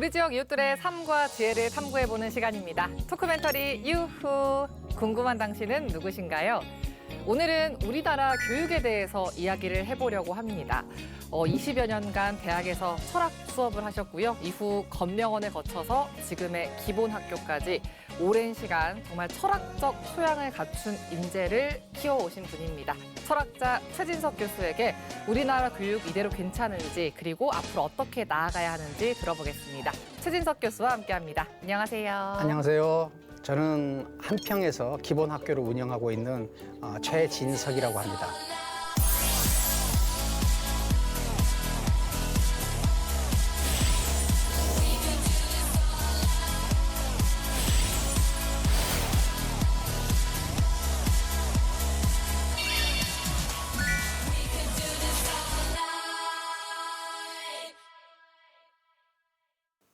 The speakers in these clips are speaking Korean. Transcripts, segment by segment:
우리 지역 이웃들의 삶과 지혜를 탐구해보는 시간입니다. 토크멘터리 유후. 궁금한 당신은 누구신가요? 오늘은 우리나라 교육에 대해서 이야기를 해보려고 합니다. 20여 년간 대학에서 철학 수업을 하셨고요. 이후 검명원을 거쳐서 지금의 기본학교까지 오랜 시간 정말 철학적 소양을 갖춘 인재를 키워오신 분입니다. 철학자 최진석 교수에게 우리나라 교육 이대로 괜찮은지 그리고 앞으로 어떻게 나아가야 하는지 들어보겠습니다. 최진석 교수와 함께합니다. 안녕하세요. 안녕하세요. 저는 한평에서 기본학교를 운영하고 있는 최진석이라고 합니다.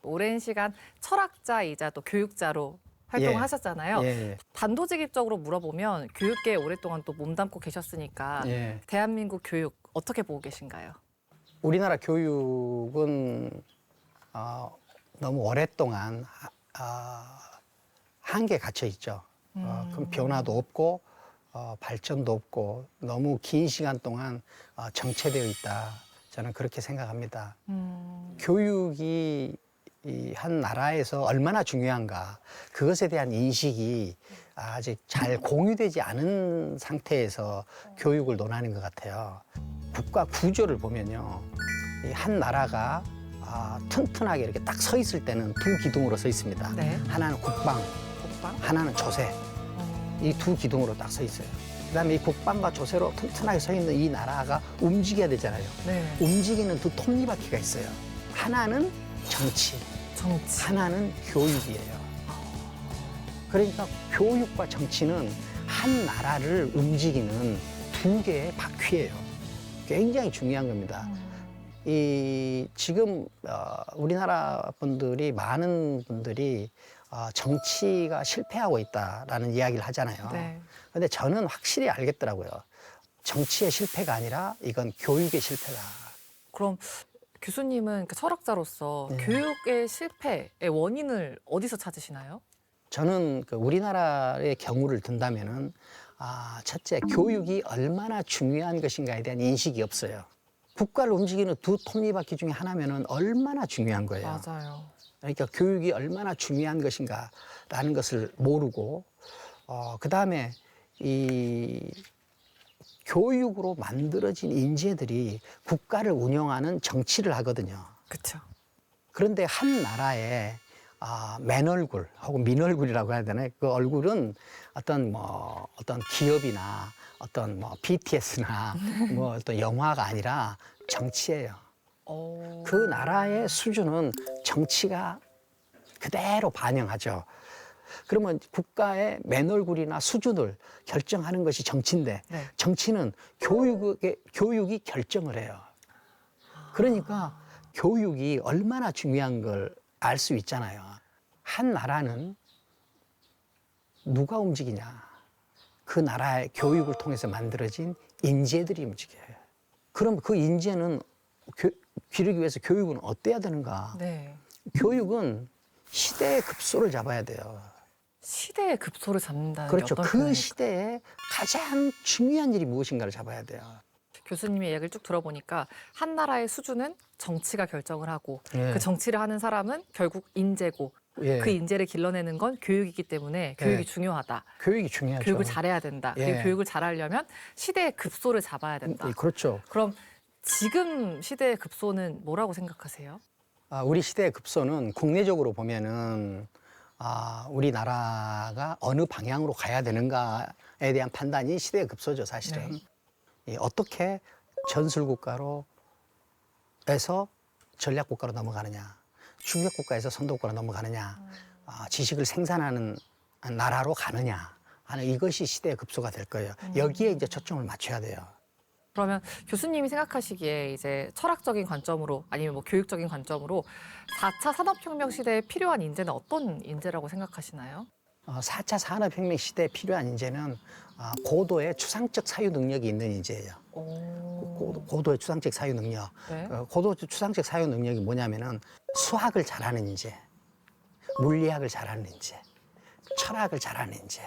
오랜 시간 철학자이자 또 교육자로 활동을 하셨잖아요. 예. 단도직입적으로 물어보면 교육계에 오랫동안 또 몸담고 계셨으니까 예. 대한민국 교육 어떻게 보고 계신가요? 우리나라 교육은 너무 오랫동안 한계에 갇혀 있죠. 그럼 변화도 없고 발전도 없고 너무 긴 시간 동안 정체되어 있다. 저는 그렇게 생각합니다. 교육이 이 한 나라에서 얼마나 중요한가 그것에 대한 인식이 아직 잘 공유되지 않은 상태에서 교육을 논하는 것 같아요. 국가 구조를 보면요, 이 한 나라가 튼튼하게 이렇게 딱 서 있을 때는 두 기둥으로 서 있습니다. 네. 하나는 국방, 하나는 조세. 이 두 기둥으로 딱 서 있어요. 그다음에 이 국방과 조세로 튼튼하게 서 있는 이 나라가 움직여야 되잖아요. 네. 움직이는 두 톱니바퀴가 있어요. 하나는 정치. 하나는 교육이에요. 그러니까 교육과 정치는 한 나라를 움직이는 두 개의 바퀴예요. 굉장히 중요한 겁니다. 지금 우리나라 분들이 많은 분들이 정치가 실패하고 있다라는 이야기를 하잖아요. 네. 근데 저는 확실히 알겠더라고요. 정치의 실패가 아니라 이건 교육의 실패다. 그럼 교수님은 철학자로서 네. 교육의 실패의 원인을 어디서 찾으시나요? 저는 우리나라의 경우를 든다면은 첫째, 교육이 얼마나 중요한 것인가에 대한 인식이 없어요. 국가를 움직이는 두 톱니바퀴 중에 하나면은 얼마나 중요한 거예요. 맞아요. 그러니까 교육이 얼마나 중요한 것인가라는 것을 모르고, 그 다음에 이 교육으로 만들어진 인재들이 국가를 운영하는 정치를 하거든요. 그렇죠. 그런데 한 나라의 맨 얼굴 혹은 민 얼굴이라고 해야 되나요? 그 얼굴은 어떤 기업이나 어떤 BTS나 어떤 영화가 아니라 정치예요. 그 나라의 수준은 정치가 그대로 반영하죠. 그러면 국가의 맨 얼굴이나 수준을 결정하는 것이 정치인데, 네. 정치는 교육이 결정을 해요. 그러니까 교육이 얼마나 중요한 걸 알 수 있잖아요. 한 나라는 누가 움직이냐? 그 나라의 교육을 통해서 만들어진 인재들이 움직여요. 그럼 그 인재는 기르기 위해서 교육은 어때야 되는가? 네. 교육은 시대의 급소를 잡아야 돼요. 시대의 급소를 잡는다는 그렇죠. 게 어떤 그 표현일까요? 시대에 가장 중요한 일이 무엇인가를 잡아야 돼요. 교수님의 이야기를 쭉 들어보니까 한 나라의 수준은 정치가 결정을 하고 예. 그 정치를 하는 사람은 결국 인재고 예. 그 인재를 길러내는 건 교육이기 때문에 교육이 중요하다. 교육이 중요하죠. 교육을 잘해야 된다. 예. 그리고 교육을 잘하려면 시대의 급소를 잡아야 된다. 그렇죠. 그럼 지금 시대의 급소는 뭐라고 생각하세요? 우리 시대의 급소는 국내적으로 보면은 우리나라가 어느 방향으로 가야 되는가에 대한 판단이 시대의 급소죠, 사실은. 네. 어떻게 전술국가로 에서 전략국가로 넘어가느냐, 중력국가에서 선도국가로 넘어가느냐, 지식을 생산하는 나라로 가느냐 하는 이것이 시대의 급소가 될 거예요. 여기에 이제 초점을 맞춰야 돼요. 그러면 교수님이 생각하시기에 이제 철학적인 관점으로 아니면 교육적인 관점으로 4차 산업혁명 시대에 필요한 인재는 어떤 인재라고 생각하시나요? 4차 산업혁명 시대에 필요한 인재는 고도의 추상적 사유 능력이 있는 인재예요. 고도의 추상적 사유 능력. 네. 고도 추상적 사유 능력이 뭐냐면은 수학을 잘하는 인재, 물리학을 잘하는 인재, 철학을 잘하는 인재.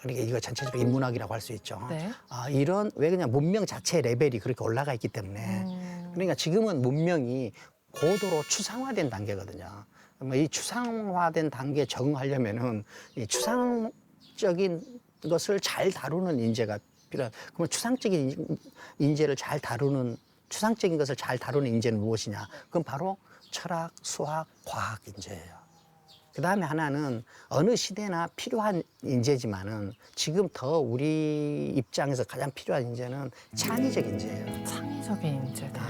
그러니까 이거 전체적으로 인문학이라고 할 수 있죠. 네. 이런 왜 그냥 문명 자체의 레벨이 그렇게 올라가 있기 때문에 그러니까 지금은 문명이 고도로 추상화된 단계거든요. 이 추상화된 단계에 적응하려면은 이 추상적인 것을 잘 다루는 인재가 필요한. 그러면 추상적인 인재를 잘 다루는 추상적인 것을 잘 다루는 인재는 무엇이냐? 그건 바로 철학, 수학, 과학 인재예요. 그 다음에 하나는 어느 시대나 필요한 인재지만은 지금 더 우리 입장에서 가장 필요한 인재는 창의적 인재예요. 창의적인 인재다.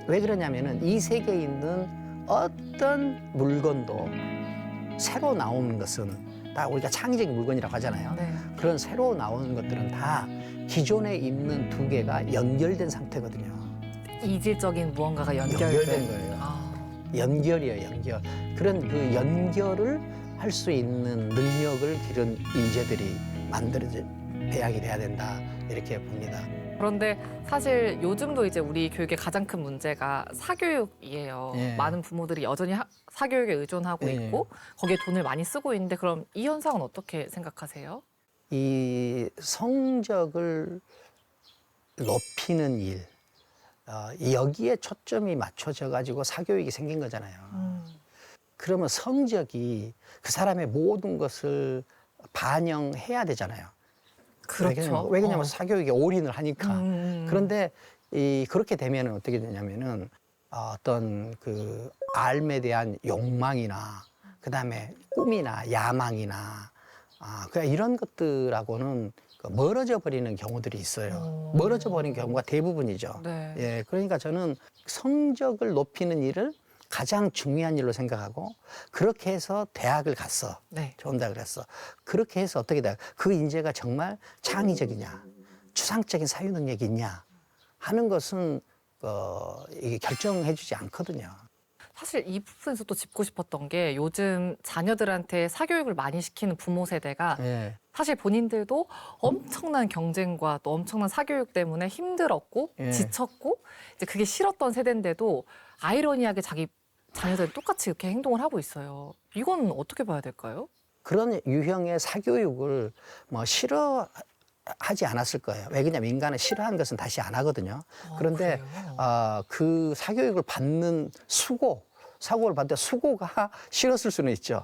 왜 그러냐면은 이 세계에 있는 어떤 물건도 새로 나오는 것은 다 우리가 창의적인 물건이라고 하잖아요. 네. 그런 새로 나오는 것들은 다 기존에 있는 두 개가 연결된 상태거든요. 이질적인 무언가가 연결된 거예요. 아, 연결이에요, 연결. 그런 그 연결을 할 수 있는 능력을 기른 인재들이 만들어져 배양이 돼야 된다 이렇게 봅니다. 그런데 사실 요즘도 이제 우리 교육의 가장 큰 문제가 사교육이에요. 예. 많은 부모들이 여전히 사교육에 의존하고 예. 있고 거기에 돈을 많이 쓰고 있는데 그럼 이 현상은 어떻게 생각하세요? 이 성적을 높이는 일, 여기에 초점이 맞춰져 가지고 사교육이 생긴 거잖아요. 그러면 성적이 그 사람의 모든 것을 반영해야 되잖아요. 그렇죠. 왜냐면 사교육에 올인을 하니까. 음. 그런데 그렇게 되면 어떻게 되냐면은 어떤 그 삶에 대한 욕망이나 그다음에 꿈이나 야망이나 그냥 이런 것들하고는 멀어져 버리는 경우들이 있어요. 멀어져 버리는 경우가 대부분이죠. 네. 예, 그러니까 저는 성적을 높이는 일을 가장 중요한 일로 생각하고 그렇게 해서 대학을 갔어. 네. 좋은 대학을 했어. 그렇게 해서 어떻게 돼? 그 인재가 정말 창의적이냐, 추상적인 사유 능력이 있냐 하는 것은 이게 결정해주지 않거든요. 사실 이 부분에서 또 짚고 싶었던 게 요즘 자녀들한테 사교육을 많이 시키는 부모 세대가 예. 사실 본인들도 엄청난 경쟁과 또 엄청난 사교육 때문에 힘들었고 예. 지쳤고 이제 그게 싫었던 세대인데도 아이러니하게 자기 자녀들이 똑같이 이렇게 행동을 하고 있어요. 이건 어떻게 봐야 될까요? 그런 유형의 사교육을 뭐 싫어하지 않았을 거예요. 왜냐면 인간은 싫어하는 것은 다시 안 하거든요. 그런데 그래요? 그 사교육을 받는 사고를 받을 때 수고가 싫었을 수는 있죠.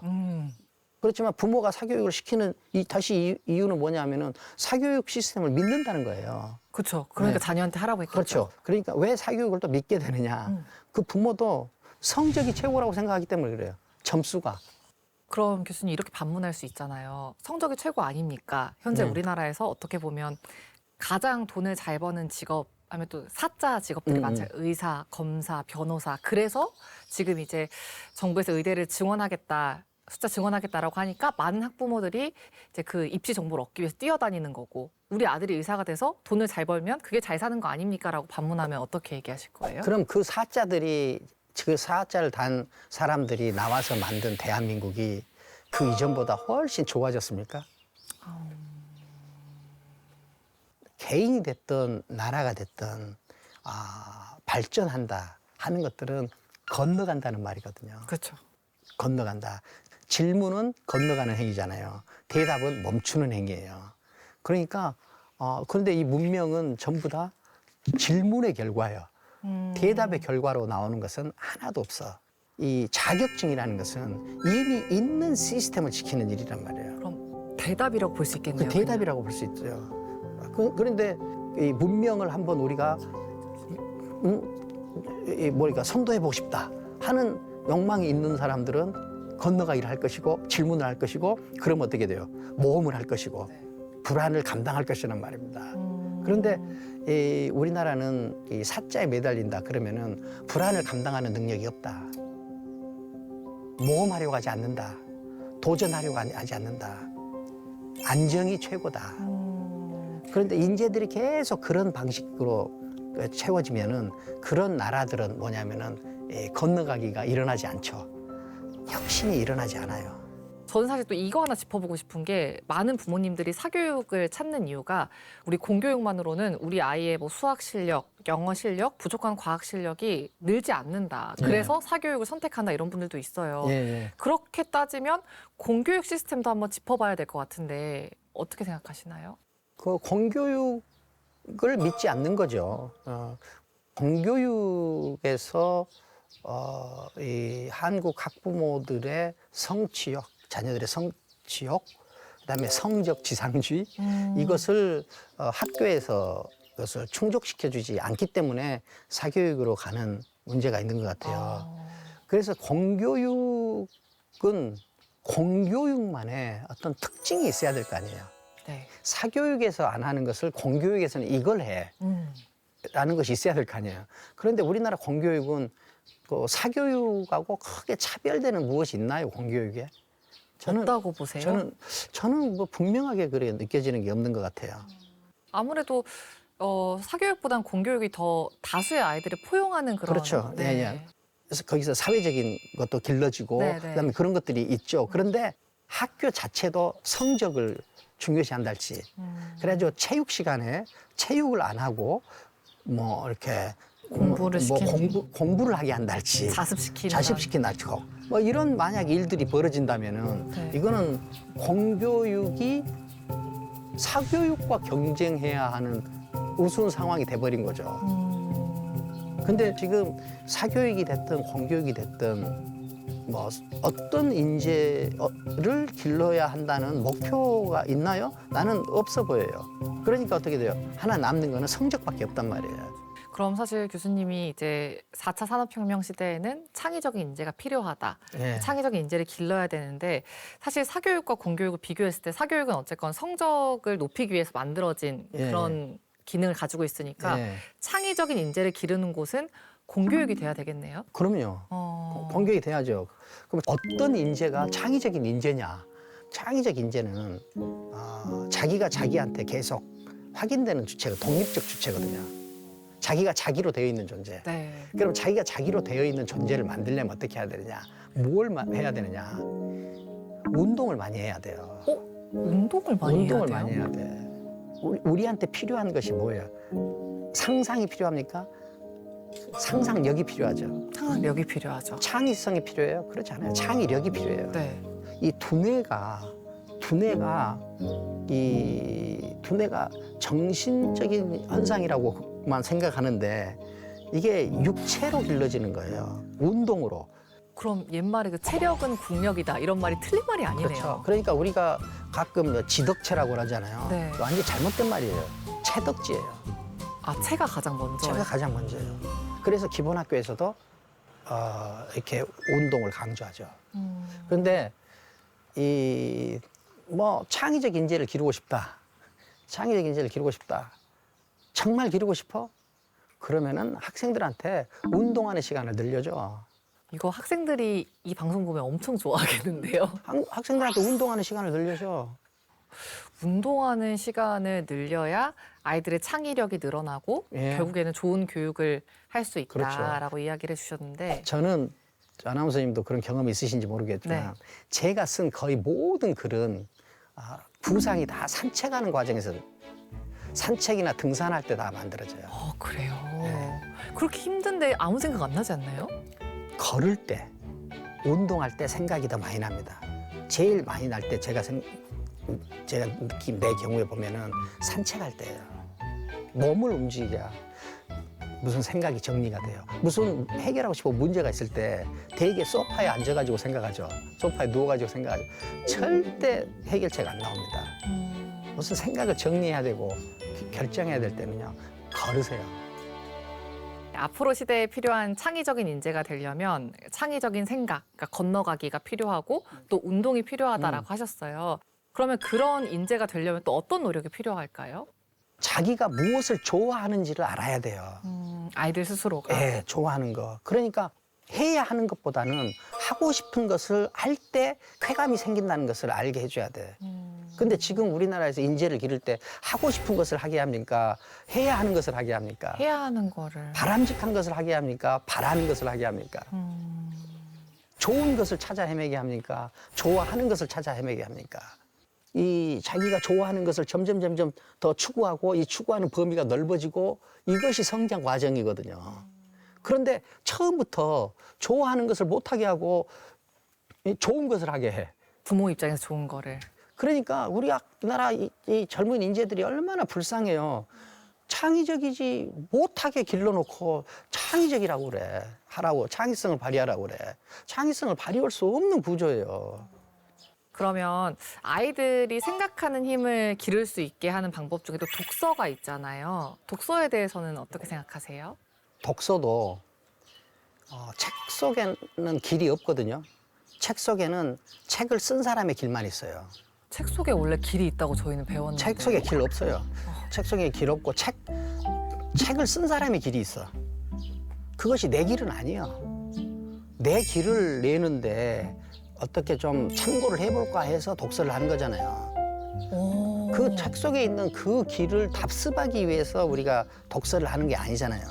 그렇지만 부모가 사교육을 시키는 이유는 뭐냐면은 사교육 시스템을 믿는다는 거예요. 그렇죠. 그러니까 네. 자녀한테 하라고 했겠죠. 그렇죠. 그러니까 왜 사교육을 또 믿게 되느냐. 그 부모도 성적이 최고라고 생각하기 때문에 그래요. 점수가. 그럼 교수님 이렇게 반문할 수 있잖아요. 성적이 최고 아닙니까? 현재 네. 우리나라에서 어떻게 보면 가장 돈을 잘 버는 직업 하면 또 사자 직업들이 많잖아요. 의사, 검사, 변호사. 그래서 지금 이제 정부에서 의대를 증원하겠다. 숫자 증원하겠다라고 하니까 많은 학부모들이 이제 그 입시 정보를 얻기 위해서 뛰어다니는 거고 우리 아들이 의사가 돼서 돈을 잘 벌면 그게 잘 사는 거 아닙니까라고 반문하면 어떻게 얘기하실 거예요? 그럼 그 사자를 단 사람들이 나와서 만든 대한민국이 그 이전보다 훨씬 좋아졌습니까? 개인이 됐든 나라가 됐든 발전한다 하는 것들은 건너간다는 말이거든요. 그렇죠. 건너간다. 질문은 건너가는 행위잖아요. 대답은 멈추는 행위예요. 그러니까 그런데 이 문명은 전부 다 질문의 결과예요. 대답의 결과로 나오는 것은 하나도 없어. 이 자격증이라는 것은 이미 있는 시스템을 지키는 일이란 말이에요. 그럼 대답이라고 볼 수 있겠네요. 그 대답이라고 볼 수 있죠. 그런데 이 문명을 한번 우리가 선도해보고 싶다 하는 욕망이 있는 사람들은 건너가기를 할 것이고 질문을 할 것이고 그러면 어떻게 돼요? 모험을 할 것이고 불안을 감당할 것이란 말입니다. 그런데 우리나라는 이 사자에 매달린다 그러면은 불안을 감당하는 능력이 없다. 모험하려고 하지 않는다. 도전하려고 하지 않는다. 안정이 최고다. 그런데 인재들이 계속 그런 방식으로 채워지면은 그런 나라들은 뭐냐면은 건너가기가 일어나지 않죠. 혁신이 일어나지 않아요. 저는 사실 또 이거 하나 짚어보고 싶은 게 많은 부모님들이 사교육을 찾는 이유가 우리 공교육만으로는 우리 아이의 뭐 수학 실력, 영어 실력, 부족한 과학 실력이 늘지 않는다. 그래서 사교육을 선택한다 이런 분들도 있어요. 그렇게 따지면 공교육 시스템도 한번 짚어봐야 될 것 같은데 어떻게 생각하시나요? 그 공교육을 믿지 않는 거죠. 공교육에서 이 한국 학부모들의 성취욕, 자녀들의 성취욕, 그다음에 성적 지상주의 이것을 학교에서 그것을 충족시켜주지 않기 때문에 사교육으로 가는 문제가 있는 것 같아요. 그래서 공교육은 공교육만의 어떤 특징이 있어야 될 거 아니에요. 네. 사교육에서 안 하는 것을 공교육에서는 이걸 해. 라는 것이 있어야 될 거 아니에요. 그런데 우리나라 공교육은 그 사교육하고 크게 차별되는 무엇이 있나요, 공교육에? 없다고 보세요? 저는 뭐 분명하게 그래 느껴지는 게 없는 것 같아요. 아무래도 사교육보단 공교육이 더 다수의 아이들을 포용하는 그런. 그렇죠. 네. 그래서 거기서 사회적인 것도 길러지고 그다음에 그런 것들이 있죠. 그런데 학교 자체도 성적을 중요시한달지. 그래가지고 체육 시간에 체육을 안 하고 뭐 이렇게 공부를 공부를 하게 한달지. 자습시킨달지. 뭐 이런 만약 일들이 벌어진다면은 이거는 공교육이 사교육과 경쟁해야 하는 우스운 상황이 돼버린 거죠. 근데 지금 사교육이 됐든 공교육이 됐든 뭐 어떤 인재를 길러야 한다는 목표가 있나요? 나는 없어 보여요. 그러니까 어떻게 돼요? 하나 남는 거는 성적밖에 없단 말이에요. 그럼 사실 교수님이 이제 4차 산업혁명 시대에는 창의적인 인재가 필요하다. 창의적인 인재를 길러야 되는데 사실 사교육과 공교육을 비교했을 때 사교육은 어쨌건 성적을 높이기 위해서 만들어진 그런 기능을 가지고 있으니까 창의적인 인재를 기르는 곳은 공교육이 돼야 되겠네요. 그럼요. 공교육이 돼야죠. 그럼 어떤 인재가 창의적인 인재냐? 창의적 인재는 자기가 자기한테 계속 확인되는 주체가 독립적 주체거든요. 자기가 자기로 되어 있는 존재. 그럼 자기가 자기로 되어 있는 존재를 만들려면 어떻게 해야 되느냐? 뭘 해야 되느냐? 운동을 많이 해야 돼요. 운동을 많이 해야 돼. 우리한테 필요한 것이 뭐예요? 상상이 필요합니까? 상상력이 필요하죠. 상상력이 필요하죠. 창의성이 필요해요? 그렇지 않아요. 창의력이 필요해요. 이 두뇌가 정신적인 현상이라고만 생각하는데 이게 육체로 길러지는 거예요. 운동으로. 그럼 옛말에 그 체력은 국력이다 이런 말이 틀린 말이 아니네요. 그렇죠. 그러니까 우리가 가끔 지덕체라고 그러잖아요. 완전 잘못된 말이에요. 체덕지예요. 체가 가장 먼저. 체가 가장 먼저예요. 그래서 기본 학교에서도 이렇게 운동을 강조하죠. 그런데 뭐 창의적 인재를 기르고 싶다. 창의적 인재를 기르고 싶다. 정말 기르고 싶어? 그러면은 학생들한테 운동하는 시간을 늘려줘. 이거 학생들이 이 방송 보면 엄청 좋아하겠는데요. 학생들한테 운동하는 시간을 늘려줘. 운동하는 시간을 늘려야 아이들의 창의력이 늘어나고 결국에는 좋은 교육을 할 수 있다라고 이야기를 해주셨는데 저는 아나운서님도 그런 경험이 있으신지 모르겠지만 제가 쓴 거의 모든 글은 구상이 다 산책하는 과정에서 산책이나 등산할 때 다 만들어져요. 그래요? 그렇게 힘든데 아무 생각 안 나지 않나요? 걸을 때, 운동할 때 생각이 더 많이 납니다. 제일 많이 날 때 제가 느낀 내 경우에 보면은 산책할 때예요. 몸을 움직이자 무슨 생각이 정리가 돼요. 무슨 해결하고 싶은 문제가 있을 때 대개 소파에 앉아가지고 생각하죠. 소파에 누워가지고 생각하죠. 절대 해결책 안 나옵니다. 무슨 생각을 정리해야 되고 결정해야 될 때는요. 걸으세요. 앞으로 시대에 필요한 창의적인 인재가 되려면 창의적인 생각, 그러니까 건너가기가 필요하고 또 운동이 필요하다라고 하셨어요. 그러면 그런 인재가 되려면 또 어떤 노력이 필요할까요? 자기가 무엇을 좋아하는지를 알아야 돼요. 아이들 스스로가. 네, 좋아하는 거. 그러니까 해야 하는 것보다는 하고 싶은 것을 할 때 쾌감이 생긴다는 것을 알게 해줘야 돼. 근데 지금 우리나라에서 인재를 기를 때 하고 싶은 것을 하게 합니까? 해야 하는 것을 하게 합니까? 해야 하는 거를. 바람직한 것을 하게 합니까? 바라는 것을 하게 합니까? 좋은 것을 찾아 헤매게 합니까? 좋아하는 것을 찾아 헤매게 합니까? 이 자기가 좋아하는 것을 점점 더 추구하고 이 추구하는 범위가 넓어지고 이것이 성장 과정이거든요. 그런데 처음부터 좋아하는 것을 못하게 하고 좋은 것을 하게 해. 부모 입장에서 좋은 거를. 그러니까 우리나라 이 젊은 인재들이 얼마나 불쌍해요. 창의적이지 못하게 길러놓고 창의적이라고 그래. 하라고 창의성을 발휘하라고 그래. 창의성을 발휘할 수 없는 구조예요. 그러면 아이들이 생각하는 힘을 기를 수 있게 하는 방법 중에도 독서가 있잖아요. 독서에 대해서는 어떻게 생각하세요? 독서도 책 속에는 길이 없거든요. 책 속에는 책을 쓴 사람의 길만 있어요. 책 속에 원래 길이 있다고 저희는 배웠는데. 책 속에 길 없어요. 책 속에 길 없고 책을 쓴 사람의 길이 있어. 그것이 내 길은 아니에요. 내 길을 내는데 어떻게 좀 참고를 해볼까 해서 독서를 하는 거잖아요. 그 책 속에 있는 그 길을 답습하기 위해서 우리가 독서를 하는 게 아니잖아요.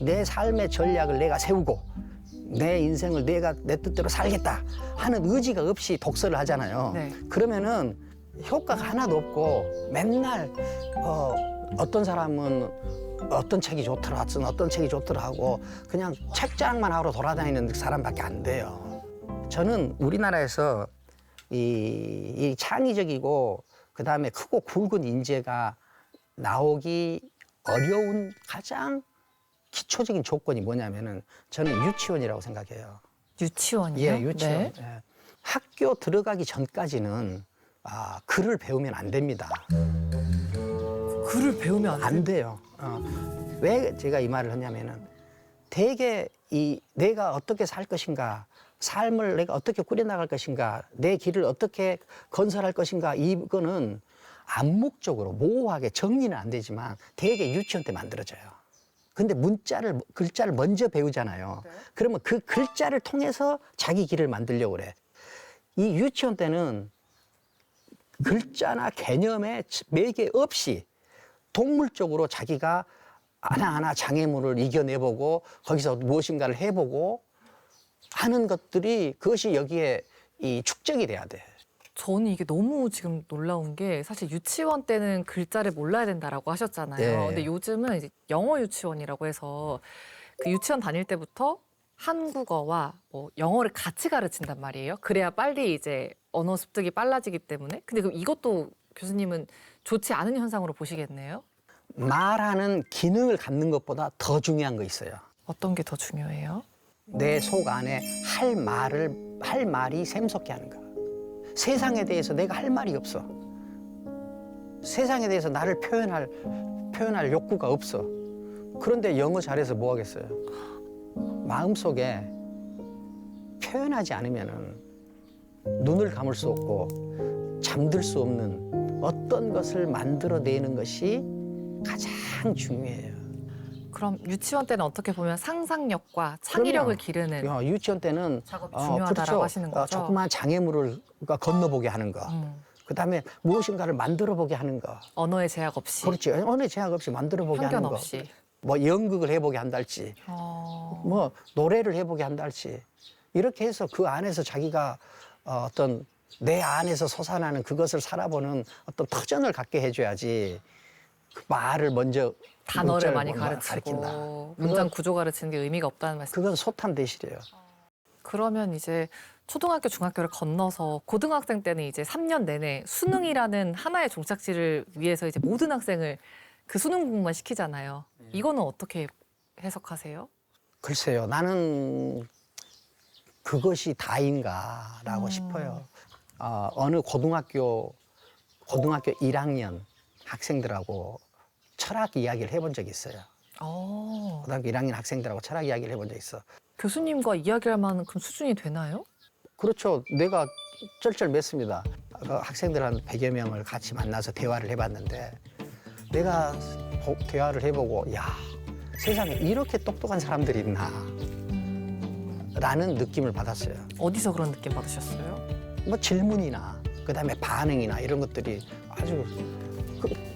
내 삶의 전략을 내가 세우고 내 인생을 내가 내 뜻대로 살겠다 하는 의지가 없이 독서를 하잖아요. 네. 그러면은 효과가 하나도 없고 맨날 어떤 사람은 어떤 책이 좋더라, 어떤 책이 좋더라 하고 그냥 책장만 하러 돌아다니는 사람밖에 안 돼요. 저는 우리나라에서 이 창의적이고 그다음에 크고 굵은 인재가 나오기 어려운 가장 기초적인 조건이 뭐냐면은 저는 유치원이라고 생각해요. 유치원이요? 예, 유치원. 네. 예. 학교 들어가기 전까지는 글을 배우면 안 됩니다. 글을 배우면 안 돼요. 왜 제가 이 말을 하냐면은 대개 내가 어떻게 살 것인가, 삶을 내가 어떻게 꾸려나갈 것인가, 내 길을 어떻게 건설할 것인가 이거는 암묵적으로 모호하게 정리는 안 되지만 대개 유치원 때 만들어져요. 근데 글자를 먼저 배우잖아요. 네. 그러면 그 글자를 통해서 자기 길을 만들려고 그래. 이 유치원 때는 글자나 개념에 매개 없이 동물적으로 자기가 하나하나 장애물을 이겨내보고 거기서 무엇인가를 해보고 하는 것들이 그것이 여기에 축적이 돼야 돼. 저는 이게 너무 지금 놀라운 게 사실 유치원 때는 글자를 몰라야 된다라고 하셨잖아요. 예. 근데 요즘은 이제 영어 유치원이라고 해서 그 유치원 다닐 때부터 한국어와 뭐 영어를 같이 가르친단 말이에요. 그래야 빨리 이제 언어 습득이 빨라지기 때문에. 근데 그럼 이것도 교수님은 좋지 않은 현상으로 보시겠네요. 말하는 기능을 갖는 것보다 더 중요한 거 있어요. 어떤 게 더 중요해요? 내 속 안에 할 말이 샘솟게 하는 거. 세상에 대해서 내가 할 말이 없어. 세상에 대해서 나를 표현할 욕구가 없어. 그런데 영어 잘해서 뭐 하겠어요? 마음속에 표현하지 않으면은 눈을 감을 수 없고 잠들 수 없는 어떤 것을 만들어내는 것이 가장 중요해요. 그럼 유치원 때는 어떻게 보면 상상력과 창의력을 그럼요. 기르는 유치원 때는 작업이 중요하다라고 하시는 거죠? 조그마한 장애물을 건너보게 하는 거. 그다음에 무엇인가를 만들어보게 하는 거. 언어의 제약 없이, 그렇지. 어느 제약 없이 만들어보게 편견 하는 거. 없이. 뭐 연극을 해보게 한달지, 뭐 노래를 해보게 한달지. 이렇게 해서 그 안에서 자기가 어떤 내 안에서 솟아나는 그것을 살아보는 어떤 터전을 갖게 해줘야지. 그 말을 먼저 단어를 많이 가르친다. 가르치고 문장 구조 가르치는 게 의미가 없다는 말씀. 그건 소탄대실이에요. 그러면 이제 초등학교, 중학교를 건너서 고등학생 때는 이제 3년 내내 수능이라는 하나의 종착지를 위해서 이제 모든 학생을 그 수능 공부만 시키잖아요. 이거는 어떻게 해석하세요? 글쎄요, 나는 그것이 다인가라고 싶어요. 어느 고등학교 1학년 학생들하고 철학 이야기를 해본 적이 있어요. 고등학교 1학년 학생들하고 철학 이야기를 해본 적이 있어. 교수님과 이야기할 만한 그런 수준이 되나요? 그렇죠. 내가 쩔쩔맸습니다. 그 학생들 한 100여 명을 같이 만나서 대화를 해봤는데 내가 대화를 해보고 야, 세상에 이렇게 똑똑한 사람들이 있나 라는 느낌을 받았어요. 어디서 그런 느낌 받으셨어요? 뭐 질문이나 그다음에 반응이나 이런 것들이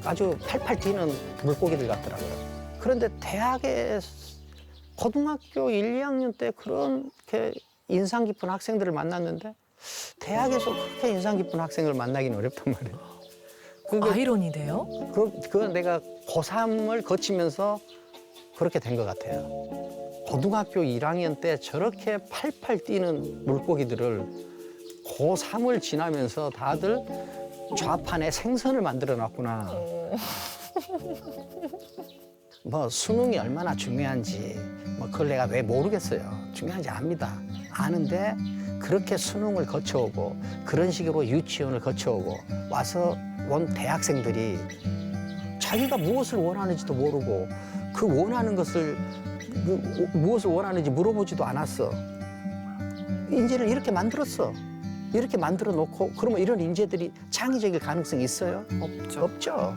아주 팔팔 튀는 물고기들 같더라고요. 그런데 대학에 고등학교 1, 2학년 때 그렇게 인상 깊은 학생들을 만났는데 대학에서 그렇게 인상 깊은 학생을 만나기는 어렵단 말이에요. 아이러니네요. 그건 내가 고3을 거치면서 그렇게 된 것 같아요. 고등학교 1학년 때 저렇게 팔팔 뛰는 물고기들을 고3을 지나면서 다들 좌판에 생선을 만들어 놨구나. 뭐 수능이 얼마나 중요한지 뭐 그걸 내가 왜 모르겠어요. 중요한지 압니다. 아는데 그렇게 수능을 거쳐오고 그런 식으로 유치원을 거쳐오고 와서 온 대학생들이 자기가 무엇을 원하는지도 모르고 그 원하는 것을 무엇을 원하는지 물어보지도 않았어. 인재를 이렇게 만들었어. 이렇게 만들어 놓고 그러면 이런 인재들이 창의적일 가능성이 있어요? 없죠. 없죠.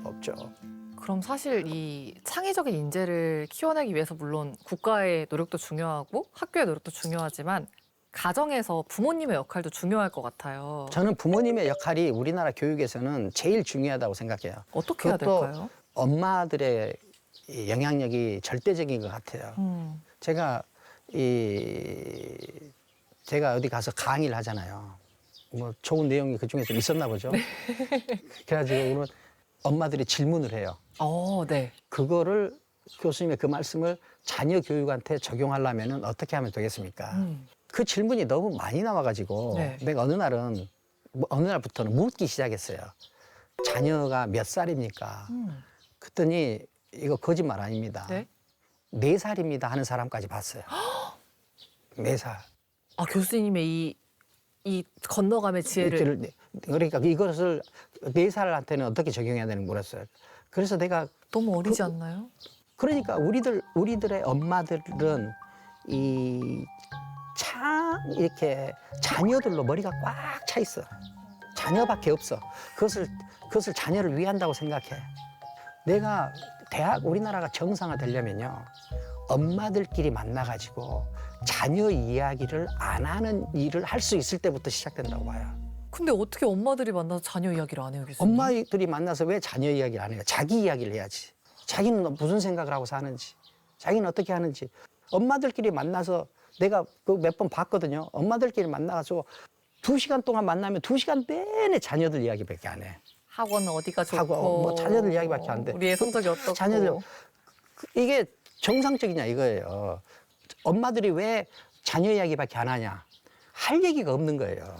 없죠. 그럼 사실 이 창의적인 인재를 키워내기 위해서 물론 국가의 노력도 중요하고 학교의 노력도 중요하지만 가정에서 부모님의 역할도 중요할 것 같아요. 저는 부모님의 역할이 우리나라 교육에서는 제일 중요하다고 생각해요. 어떻게 해야 그것도 될까요? 엄마들의 이 영향력이 절대적인 것 같아요. 제가 어디 가서 강의를 하잖아요. 뭐 좋은 내용이 그 중에 좀 있었나 보죠. 그래가지고 오늘 엄마들이 질문을 해요. 네. 그거를 교수님의 그 말씀을 자녀 교육한테 적용하려면 어떻게 하면 되겠습니까? 그 질문이 너무 많이 나와가지고 네. 내가 어느 날부터는 묻기 시작했어요. 자녀가 몇 살입니까? 그랬더니 이거 거짓말 아닙니다. 네? 4살입니다 하는 사람까지 봤어요. 4살. 아, 교수님의 이 건너감의 지혜를. 그러니까 이것을 4살한테는 어떻게 적용해야 되는지 물었어요. 그래서 내가 너무 어리지 않나요? 그러니까 우리들의 엄마들은 이렇게 자녀들로 머리가 꽉 차 있어. 자녀밖에 없어. 그것을 자녀를 위한다고 생각해. 내가 우리나라가 정상화되려면요. 엄마들끼리 만나가지고 자녀 이야기를 안 하는 일을 할 수 있을 때부터 시작된다고 봐요. 근데 어떻게 엄마들이 만나서 자녀 이야기를 안 해요, 교수님? 엄마들이 만나서 왜 자녀 이야기를 안 해요? 자기 이야기를 해야지. 자기는 무슨 생각을 하고 사는지, 자기는 어떻게 하는지. 엄마들끼리 만나서 내가 그 몇 번 봤거든요. 엄마들끼리 만나서 2시간 동안 만나면 2시간 내내 자녀들 이야기밖에 안 해. 학원은 어디가 좋고. 하고 뭐 자녀들 이야기밖에 안 돼. 우리의 성적이 어떻고. 자녀들 이게 정상적이냐 이거예요. 엄마들이 왜 자녀 이야기밖에 안 하냐? 할 얘기가 없는 거예요.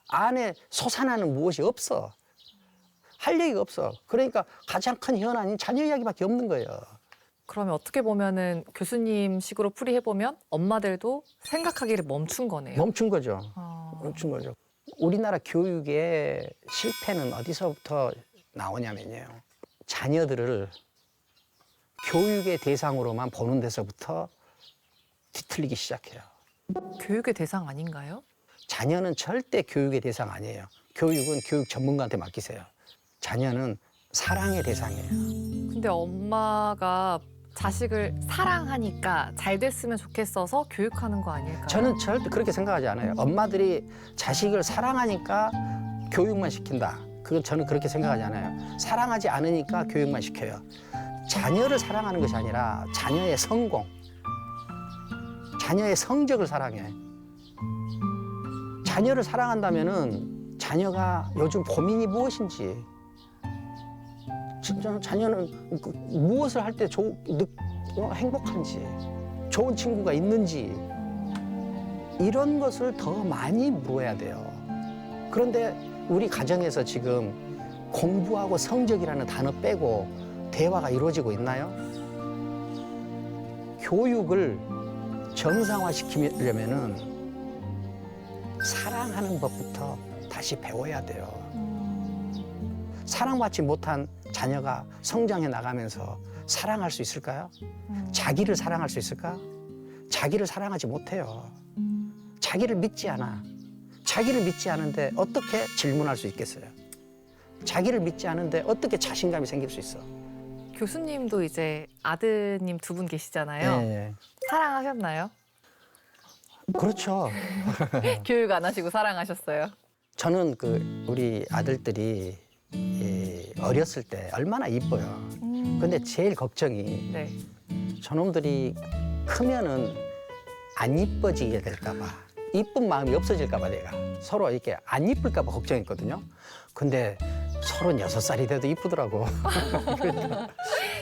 안에 솟아나는 무엇이 없어. 할 얘기가 없어. 그러니까 가장 큰 현안이 자녀 이야기밖에 없는 거예요. 그러면 어떻게 보면은 교수님 식으로 풀이해보면 엄마들도 생각하기를 멈춘 거네요. 멈춘 거죠. 아. 멈춘 거죠. 우리나라 교육의 실패는 어디서부터 나오냐면요. 자녀들을 교육의 대상으로만 보는 데서부터 뒤틀리기 시작해요. 교육의 대상 아닌가요? 자녀는 절대 교육의 대상 아니에요. 교육은 교육 전문가한테 맡기세요. 자녀는 사랑의 대상이에요. 근데 엄마가 자식을 사랑하니까 잘 됐으면 좋겠어서 교육하는 거 아닐까요? 저는 절대 그렇게 생각하지 않아요. 엄마들이 자식을 사랑하니까 교육만 시킨다. 그건 저는 그렇게 생각하지 않아요. 사랑하지 않으니까 교육만 시켜요. 자녀를 사랑하는 것이 아니라 자녀의 성공, 자녀의 성적을 사랑해. 자녀를 사랑한다면은 자녀가 요즘 고민이 무엇인지, 자녀는 무엇을 할 때 행복한지, 좋은 친구가 있는지 이런 것을 더 많이 물어야 돼요. 그런데 우리 가정에서 지금 공부하고 성적이라는 단어 빼고 대화가 이루어지고 있나요? 교육을 정상화시키려면은 사랑하는 법부터 다시 배워야 돼요. 사랑받지 못한 자녀가 성장해 나가면서 사랑할 수 있을까요? 자기를 사랑할 수 있을까? 자기를 사랑하지 못해요. 자기를 믿지 않아. 자기를 믿지 않은데 어떻게 질문할 수 있겠어요? 자기를 믿지 않은데 어떻게 자신감이 생길 수 있어? 교수님도 이제 아드님 2분 계시잖아요. 네. 사랑하셨나요? 그렇죠. 교육 안 하시고 사랑하셨어요? 저는 우리 아들들이 어렸을 때 얼마나 이뻐요. 근데 제일 걱정이 네. 저놈들이 크면은 안 이뻐지게 될까 봐, 이쁜 마음이 없어질까 봐 내가 서로 이렇게 안 이쁠까 봐 걱정했거든요. 근데 36살이 돼도 이쁘더라고.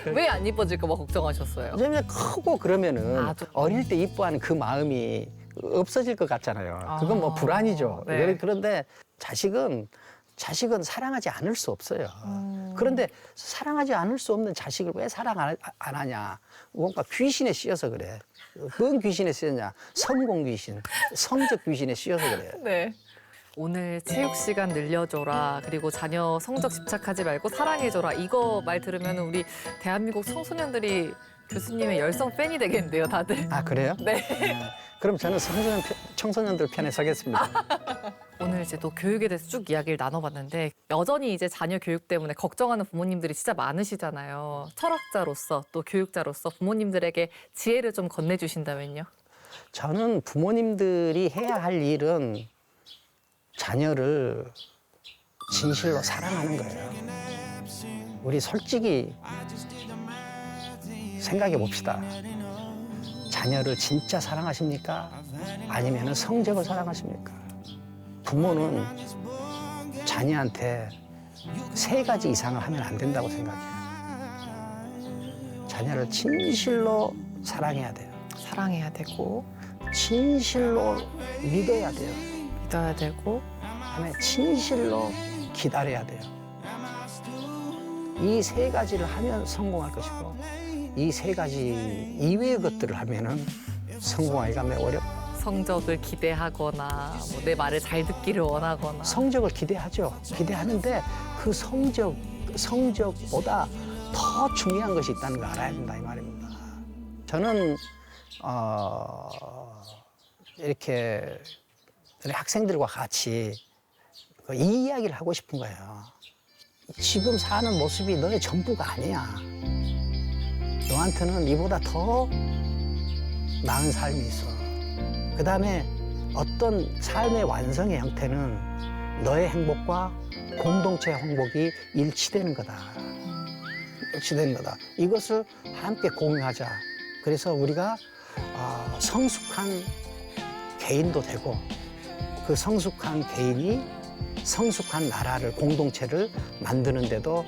왜 안 이뻐질까 봐 걱정하셨어요? 왜냐면 크고 그러면은 아, 좀- 어릴 때 이뻐하는 그 마음이 없어질 것 같잖아요. 그건 뭐 아, 불안이죠. 네. 그런데 자식은 사랑하지 않을 수 없어요. 그런데 사랑하지 않을 수 없는 자식을 왜 사랑 안 하냐? 뭔가 귀신에 씌어서 그래. 뭔 귀신에 씌었냐? 성공 귀신, 성적 귀신에 씌어서 그래. 네. 오늘 체육 시간 늘려줘라. 그리고 자녀 성적 집착하지 말고 사랑해줘라. 이거 말 들으면 우리 대한민국 청소년들이 교수님의 열성 팬이 되겠는데요, 다들. 아, 그래요? 네. 그럼 저는 청소년들 편에 서겠습니다. 오늘 이제 또 교육에 대해서 쭉 이야기를 나눠봤는데 여전히 이제 자녀 교육 때문에 걱정하는 부모님들이 진짜 많으시잖아요. 철학자로서 또 교육자로서 부모님들에게 지혜를 좀 건네주신다면요? 저는 부모님들이 해야 할 일은 자녀를 진실로 사랑하는 거예요. 우리 솔직히 생각해 봅시다. 자녀를 진짜 사랑하십니까? 아니면 성적을 사랑하십니까? 부모는 자녀한테 3가지 이상을 하면 안 된다고 생각해요. 자녀를 진실로 사랑해야 돼요. 사랑해야 되고 진실로 믿어야 돼요. 믿어야 되고 그다음에 진실로 기다려야 돼요. 이 3가지를 하면 성공할 것이고 이 3가지 이외의 것들을 하면은 성공하기가 매우 어렵다. 성적을 기대하거나 뭐 내 말을 잘 듣기를 원하거나 성적을 기대하죠. 기대하는데 그 성적보다 더 중요한 것이 있다는 걸 알아야 된다 이 말입니다. 저는 이렇게 우리 학생들과 같이 이 이야기를 하고 싶은 거예요. 지금 사는 모습이 너의 전부가 아니야. 너한테는 이보다 더 나은 삶이 있어. 그 다음에 어떤 삶의 완성의 형태는 너의 행복과 공동체의 행복이 일치되는 거다. 일치되는 거다. 이것을 함께 공유하자. 그래서 우리가 성숙한 개인도 되고 그 성숙한 개인이 성숙한 나라를 공동체를 만드는 데도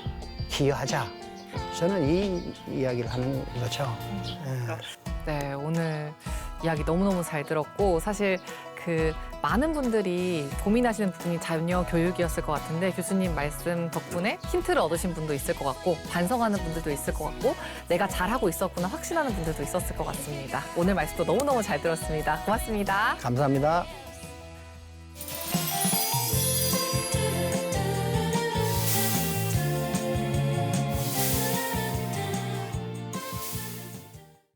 기여하자. 저는 이 이야기를 하는 거죠. 네, 오늘 이야기 너무너무 잘 들었고 사실 그 많은 분들이 고민하시는 부분이 자녀 교육이었을 것 같은데 교수님 말씀 덕분에 힌트를 얻으신 분도 있을 것 같고 반성하는 분들도 있을 것 같고 내가 잘하고 있었구나 확신하는 분들도 있었을 것 같습니다. 오늘 말씀도 너무너무 잘 들었습니다. 고맙습니다. 감사합니다.